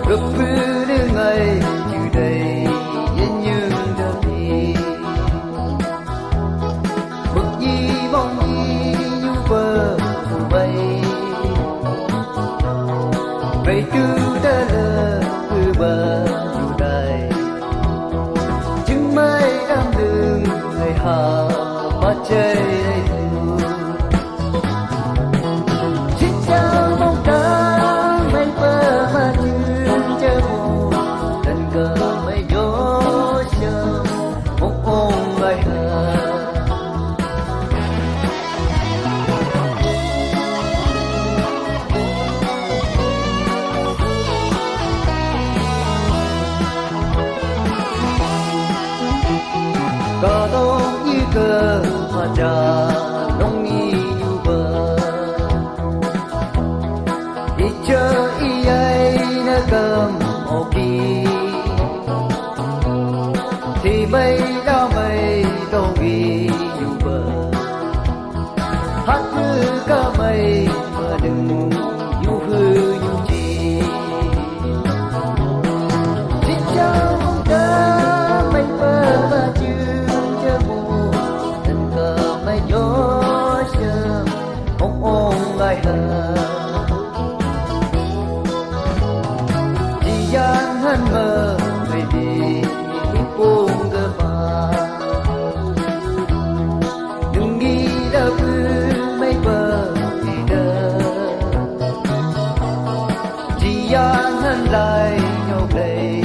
gặp vừa ngày từ đây yên như đơn đi bực gì mong gì như bờ bay vậy cứ đã lỡ cứ bờ dù đây chứng mai đam đường người hà mà chơi có đông như cờ mà trà đông như bờ đi chơi y ai nó cầm ô kỳ thì mây đâu ghi như bờ hát như ca mây mà đừng như hư như chi chỉ cho mong ta mây bờ mà chưa han mơ về đi buông cơ mà đừng nghĩ đã cứ mấy bờ thì đờ chỉ han lại nhau đây